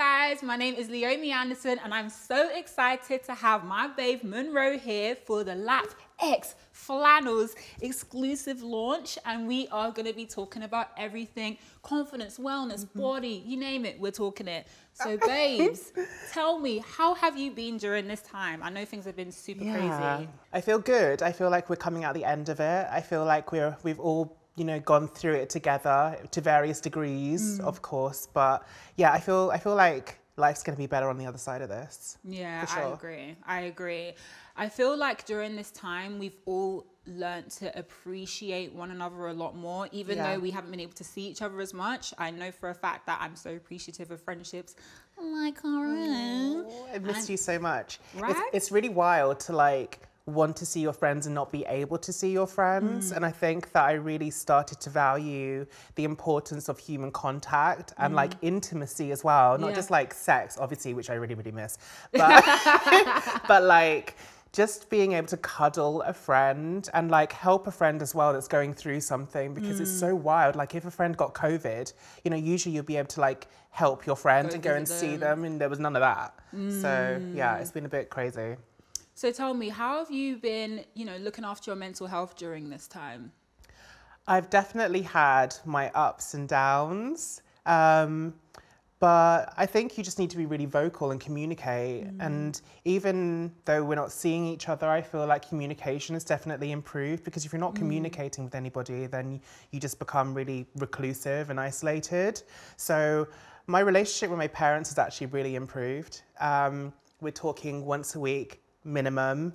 guys, my name is Leomie Anderson and I'm so excited to have my babe Munroe here for the LAPP X Flannels exclusive launch, and we are going to be talking about everything confidence, wellness, body, you name it, we're talking it. So babes, tell me, how have you been during this time? I know things have been super crazy. I feel good. I feel like we're coming out the end of it. I feel like we've all, you know, gone through it together to various degrees, of course. But yeah, I feel like life's going to be better on the other side of this. Yeah, for sure. I agree. I feel like during this time, we've all learned to appreciate one another a lot more, even though we haven't been able to see each other as much. I know for a fact that I'm so appreciative of friendships like our own. I missed you so much. Right? It's really wild to like want to see your friends and not be able to see your friends. And I think that I really started to value the importance of human contact and like intimacy as well. Not just like sex, obviously, which I really, really miss. But, but like just being able to cuddle a friend and like help a friend as well that's going through something, because it's so wild. Like if a friend got COVID, you know, usually you'll be able to like help your friend and go and see them, and there was none of that. So yeah, it's been a bit crazy. So tell me, how have you been, you know, looking after your mental health during this time? I've definitely had my ups and downs, but I think you just need to be really vocal and communicate. And even though we're not seeing each other, I feel like communication has definitely improved, because if you're not communicating with anybody, then you just become really reclusive and isolated. So my relationship with my parents has actually really improved. We're talking once a week minimum,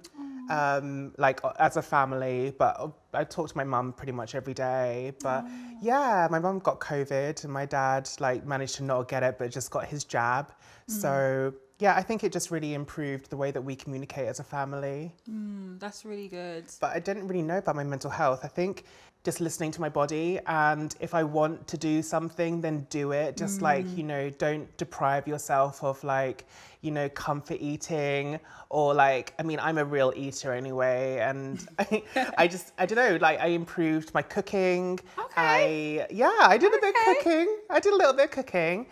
like as a family, but I talk to my mum pretty much every day. But yeah, my mum got COVID and my dad like managed to not get it, but just got his jab. So yeah, I think it just really improved the way that we communicate as a family. That's really good. But I didn't really know about my mental health. I think just listening to my body, and if I want to do something, then do it. Just like, you know, don't deprive yourself of like, you know, comfort eating, or like, I mean, I'm a real eater anyway. And I don't know, like I improved my cooking. Okay. I did a bit of cooking. I did a little bit of cooking.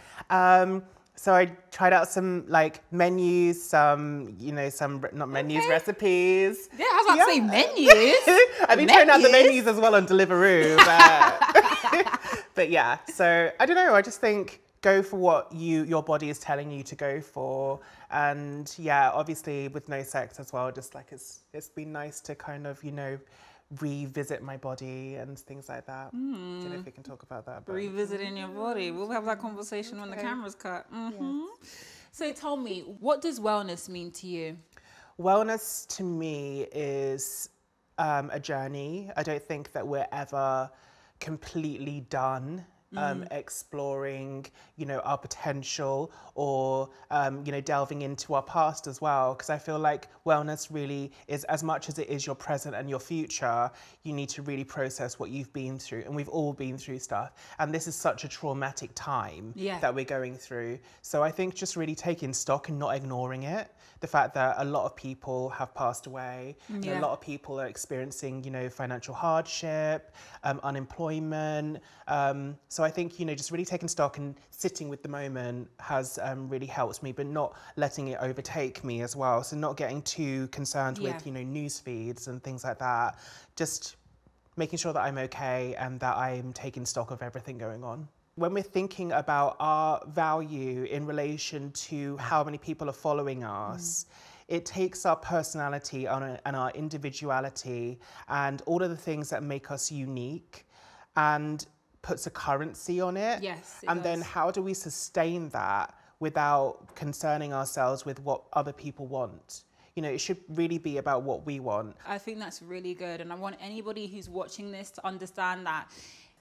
So I tried out some like menus, some, you know, some, not menus, recipes. Yeah, I was about to say menus. I've been trying out the menus as well on Deliveroo. But yeah, so I don't know. I just think go for what your body is telling you to go for. And yeah, obviously with no sex as well, just like it's been nice to kind of, you know, revisit my body and things like that. Don't know if we can talk about that. But Revisiting your body. We'll have that conversation when the camera's cut. So tell me, what does wellness mean to you? Wellness to me is a journey. I don't think that we're ever completely done exploring, you know, our potential, or, you know, delving into our past as well. Because I feel like wellness really is, as much as it is your present and your future, you need to really process what you've been through. And we've all been through stuff. And this is such a traumatic time that we're going through. So I think just really taking stock and not ignoring it. The fact that a lot of people have passed away, and a lot of people are experiencing, you know, financial hardship, unemployment. So I think, you know, just really taking stock and sitting with the moment has really helped me, but not letting it overtake me as well. So not getting too concerned with, you know, news feeds and things like that. Just making sure that I'm okay and that I'm taking stock of everything going on. When we're thinking about our value in relation to how many people are following us, it takes our personality and our individuality and all of the things that make us unique and puts a currency on it. Yes, it and does. Then how do we sustain that without concerning ourselves with what other people want? You know, it should really be about what we want. I think that's really good. And I want anybody who's watching this to understand that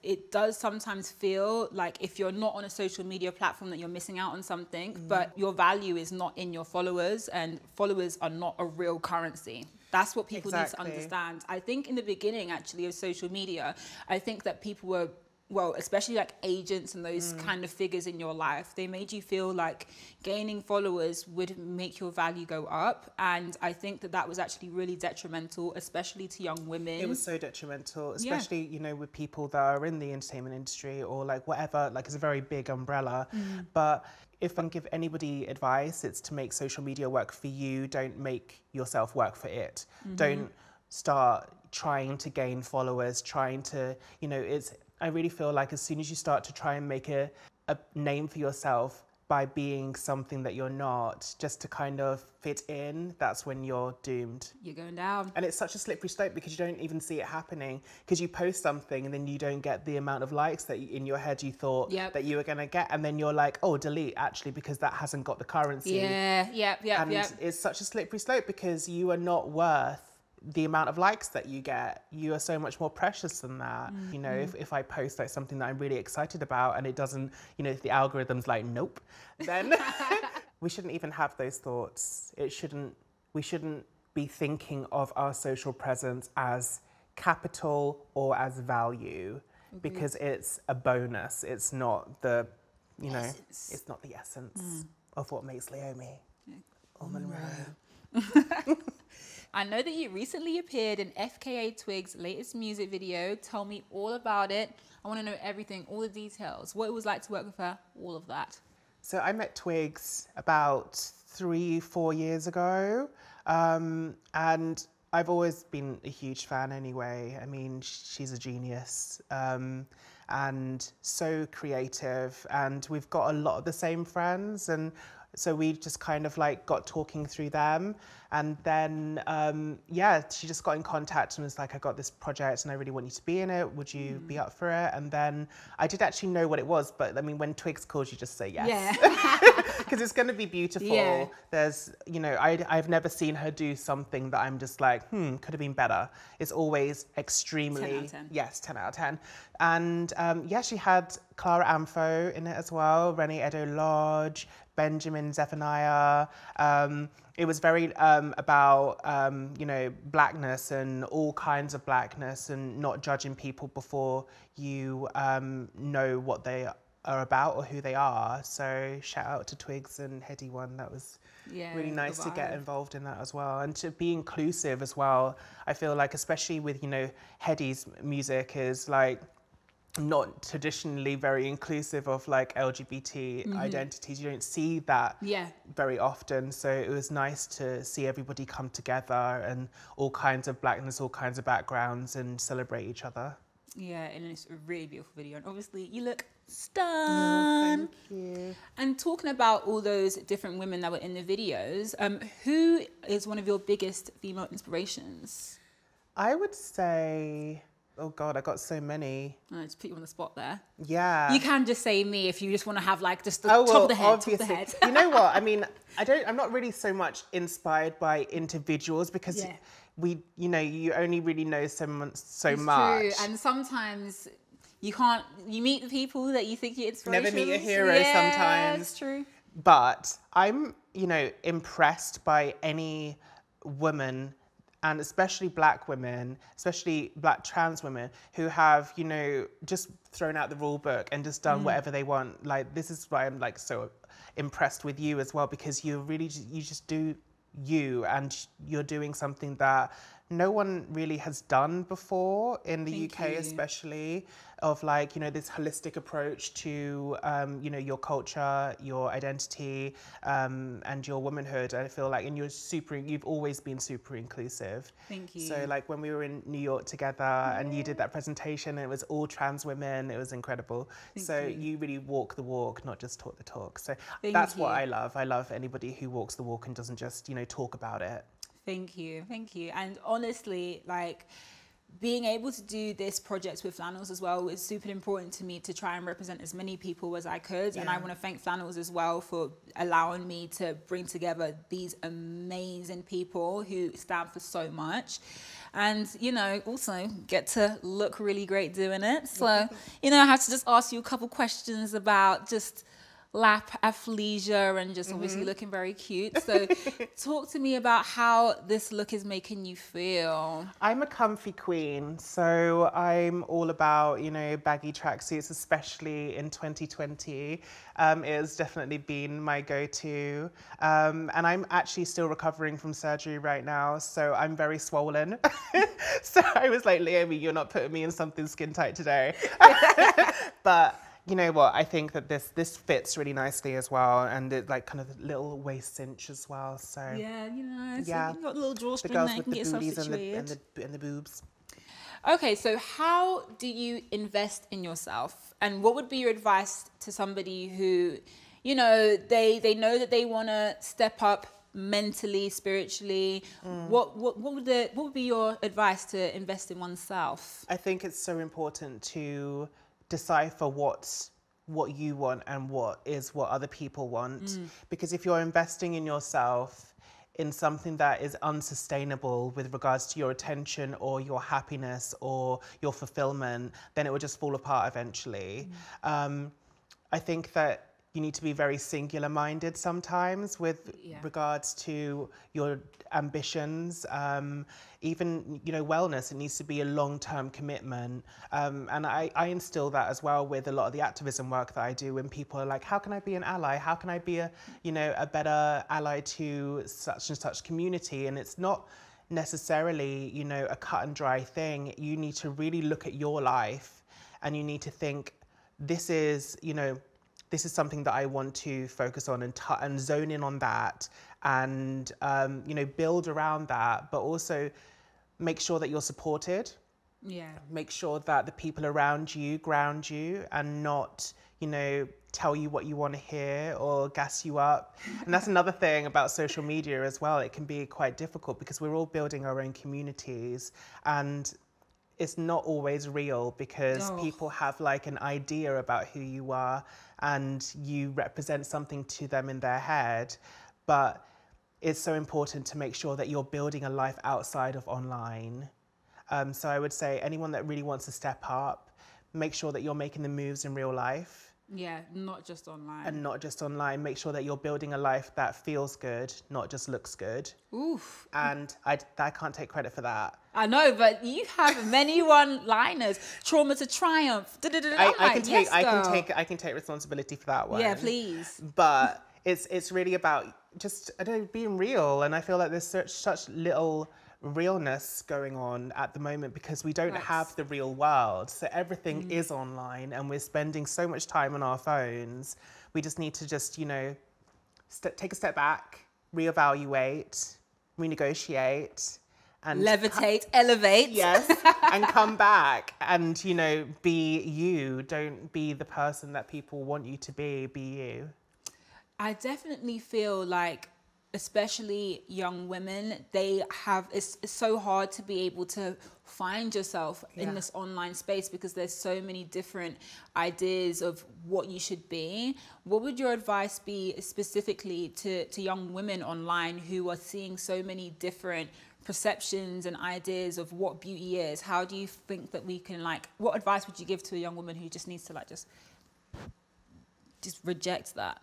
it does sometimes feel like if you're not on a social media platform that you're missing out on something, but your value is not in your followers, and followers are not a real currency. That's what people need to understand. I think in the beginning, actually, of social media, I think that people were, well, especially like agents and those kind of figures in your life, they made you feel like gaining followers would make your value go up. And I think that that was actually really detrimental, especially to young women. It was so detrimental, especially, you know, with people that are in the entertainment industry or like whatever, like it's a very big umbrella. But if I can give anybody advice, it's to make social media work for you. Don't make yourself work for it. Don't start trying to gain followers, trying to, you know, I really feel like as soon as you start to try and make a name for yourself by being something that you're not, just to kind of fit in, that's when you're doomed. You're going down. And it's such a slippery slope because you don't even see it happening, because you post something and then you don't get the amount of likes that in your head you thought that you were going to get, and then you're like, oh, delete, actually, because that hasn't got the currency. And it's such a slippery slope because you are not worth the amount of likes that you get. You are so much more precious than that. You know, if I post like something that I'm really excited about and it doesn't, you know, if the algorithm's like, nope, then we shouldn't even have those thoughts. We shouldn't be thinking of our social presence as capital or as value, because it's a bonus. It's not the, you know, it's not the essence of what makes Leomie or Munroe. I know that you recently appeared in FKA Twigs' latest music video. Tell me all about it. I want to know everything, all the details, what it was like to work with her, all of that. So I met Twigs about 3-4 years ago, and I've always been a huge fan anyway. I mean, she's a genius, and so creative, and we've got a lot of the same friends, and so we just kind of like got talking through them. And then, she just got in contact and was like, I got this project and I really want you to be in it. Would you be up for it? And then I did actually know what it was, but I mean, when Twigs calls, you just say yes. Yeah. Because it's going to be beautiful. Yeah. There's, you know, I've never seen her do something that I'm just like, could have been better. It's always extremely, 10 out of 10. Yes, 10 out of 10. And she had Clara Amfo in it as well, Renee Edo Lodge, Benjamin Zephaniah. It was very about, you know, blackness and all kinds of blackness, and not judging people before you know what they are about or who they are. So shout out to Twigs and Heady One. That was really nice to get involved in that as well, and to be inclusive as well. I feel like, especially with, you know, Heady's music is like not traditionally very inclusive of like LGBT identities. You don't see that very often. So it was nice to see everybody come together and all kinds of blackness, all kinds of backgrounds, and celebrate each other. Yeah, and it's a really beautiful video. And obviously you look stunned. Oh, thank you. And talking about all those different women that were in the videos, who is one of your biggest female inspirations? I would say, oh God, I got so many. I just put you on the spot there. Yeah. You can just say me if you just want to have like just the top of the head. Obviously. Top of the head. You know what? I mean, I'm not really so much inspired by individuals, because you know, you only really know someone so much. True. And sometimes you meet the people that you think you're inspirational. Never meet a hero sometimes. That's true. But I'm, you know, impressed by any woman, and especially black women, especially black trans women, who have, you know, just thrown out the rule book and just done whatever they want. Like, this is why I'm like so impressed with you as well, because you just do you, and you're doing something that no one really has done before in the UK, especially, of like, you know, this holistic approach to, you know, your culture, your identity, and your womanhood. I feel like, and you've always been super inclusive. Thank you. So like when we were in New York together and you did that presentation, and it was all trans women, it was incredible. You really walk the walk, not just talk the talk. So that's what I love. I love anybody who walks the walk and doesn't just, you know, talk about it. Thank you. Thank you. And honestly, like, being able to do this project with Flannels as well was super important to me, to try and represent as many people as I could. Yeah. And I want to thank Flannels as well for allowing me to bring together these amazing people who stand for so much. And, you know, also get to look really great doing it. So, you know, I have to just ask you a couple questions about just LAPP, athleisure, and just obviously looking very cute. So talk to me about how this look is making you feel. I'm a comfy queen, so I'm all about, you know, baggy tracksuits, especially in 2020. It has definitely been my go-to. And I'm actually still recovering from surgery right now, so I'm very swollen. So I was like, Leomie, you're not putting me in something skin tight today. But You know what? I think that this fits really nicely as well, and it like kind of little waist cinch as well. So yeah, you know, it's yeah, like, you got a little the drawstring girls there, you with can the get yourself booties situated. and the boobs. Okay, so how do you invest in yourself? And what would be your advice to somebody who, you know, they know that they want to step up mentally, spiritually? What would be your advice to invest in oneself? I think it's so important to decipher what you want and what other people want. Because if you're investing in yourself in something that is unsustainable with regards to your attention or your happiness or your fulfillment, then it will just fall apart eventually. I think that you need to be very singular minded sometimes with regards to your ambitions. Even, you know, wellness, it needs to be a long-term commitment. And I instill that as well with a lot of the activism work that I do when people are like, how can I be an ally? How can I be a better ally to such and such community? And it's not necessarily, you know, a cut and dry thing. You need to really look at your life and you need to think, this is something that I want to focus on and zone in on that and, you know, build around that, but also make sure that you're supported. Yeah. Make sure that the people around you ground you and not, you know, tell you what you want to hear or gas you up. And that's another thing about social media as well. It can be quite difficult because we're all building our own communities and it's not always real because people have like an idea about who you are and you represent something to them in their head. But it's so important to make sure that you're building a life outside of online. So I would say anyone that really wants to step up, make sure that you're making the moves in real life. Yeah, not just online. And not just online. Make sure that you're building a life that feels good, not just looks good. Oof. And I can't take credit for that. I know, but you have many one-liners. Trauma to triumph. I can take responsibility for that one. Yeah, please. But it's really about just, I don't know, being real. And I feel like there's such little realness going on at the moment because we don't have the real world. So everything is online and we're spending so much time on our phones. We just need to just, you know, take a step back, reevaluate, renegotiate. And levitate, elevate. Yes, and come back and, you know, be you. Don't be the person that people want you to be you. I definitely feel like, especially young women, it's so hard to be able to find yourself in this online space because there's so many different ideas of what you should be. What would your advice be specifically to young women online who are seeing so many different perceptions and ideas of what beauty is? How do you think that we can, like, what advice would you give to a young woman who just needs to like just reject that?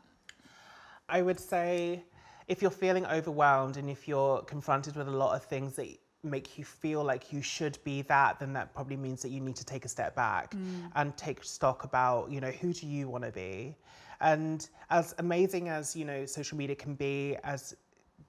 I would say, if you're feeling overwhelmed and if you're confronted with a lot of things that make you feel like you should be that, then that probably means that you need to take a step back and take stock about, you know, who do you want to be? And as amazing as, you know, social media can be as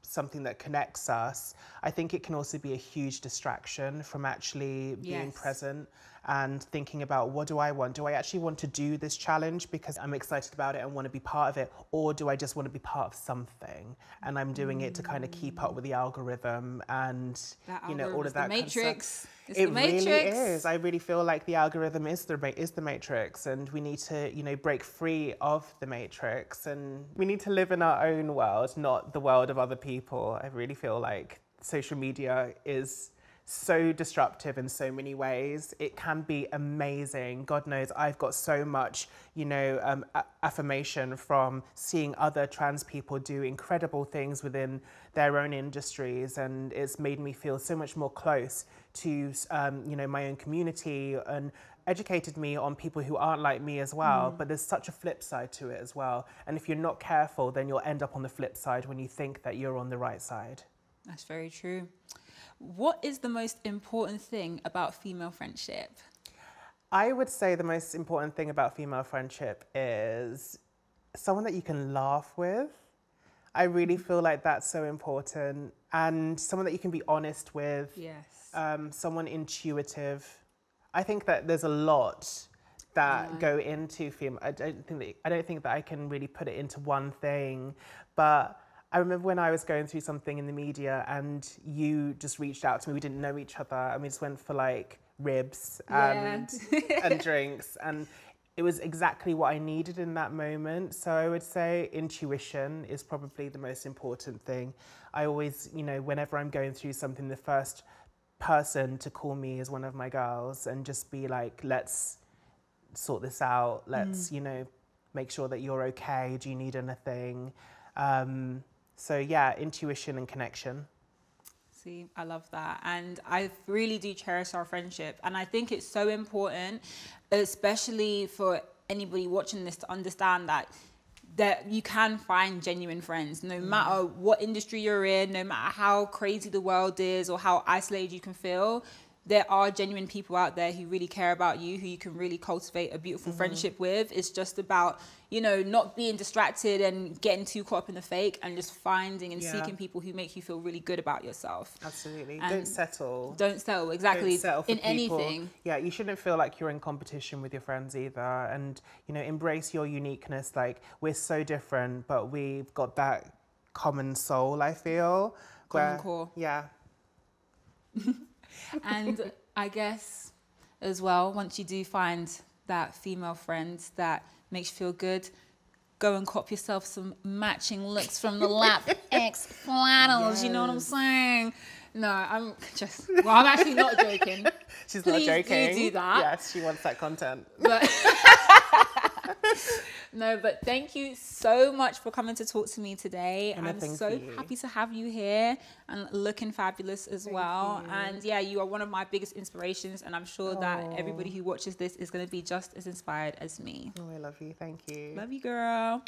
something that connects us, I think it can also be a huge distraction from actually being present and thinking about, what do I want? Do I actually want to do this challenge because I'm excited about it and want to be part of it? Or do I just want to be part of something and I'm doing it to kind of keep up with the algorithm and, you know, all of that the Matrix. It really is. I really feel like the algorithm is the Matrix, and we need to, you know, break free of the Matrix, and we need to live in our own world, not the world of other people. I really feel like social media is so disruptive in so many ways. It can be amazing. God knows I've got so much, you know, affirmation from seeing other trans people do incredible things within their own industries, and it's made me feel so much more close to, you know, my own community and educated me on people who aren't like me as well. But there's such a flip side to it as well. And if you're not careful, then you'll end up on the flip side when you think that you're on the right side. That's very true. What is the most important thing about female friendship? I would say the most important thing about female friendship is someone that you can laugh with. I really feel like that's so important. And someone that you can be honest with. Yes. Someone intuitive. I think that there's a lot that go into female. I don't think that I can really put it into one thing, but I remember when I was going through something in the media and you just reached out to me. We didn't know each other and we just went for like ribs and drinks, and it was exactly what I needed in that moment. So I would say intuition is probably the most important thing. I always, you know, whenever I'm going through something, the first person to call me is one of my girls and just be like, let's sort this out. Let's, you know, make sure that you're okay. Do you need anything? So yeah, intuition and connection. See, I love that. And I really do cherish our friendship. And I think it's so important, especially for anybody watching this, to understand that you can find genuine friends no matter what industry you're in, no matter how crazy the world is or how isolated you can feel. There are genuine people out there who really care about you, who you can really cultivate a beautiful friendship with. It's just about, you know, not being distracted and getting too caught up in the fake, and just finding and seeking people who make you feel really good about yourself. Absolutely. And don't settle. Don't settle, exactly. Don't settle for in people. anything. Yeah, you shouldn't feel like you're in competition with your friends either. And, you know, embrace your uniqueness. Like, we're so different, but we've got that common soul, I feel. Common core. Yeah. And I guess as well, once you do find that female friend that makes you feel good, go and cop yourself some matching looks from the LAPP X flannels. Yes. You know what I'm saying? No, I'm actually not joking. She's Please not joking. Do that. Yes, she wants that content. But no, but thank you so much for coming to talk to me today. I'm so happy to have you here and looking fabulous as well. And yeah, you are one of my biggest inspirations, and I'm sure that everybody who watches this is going to be just as inspired as me. Oh, I love you. Thank you. Love you, girl.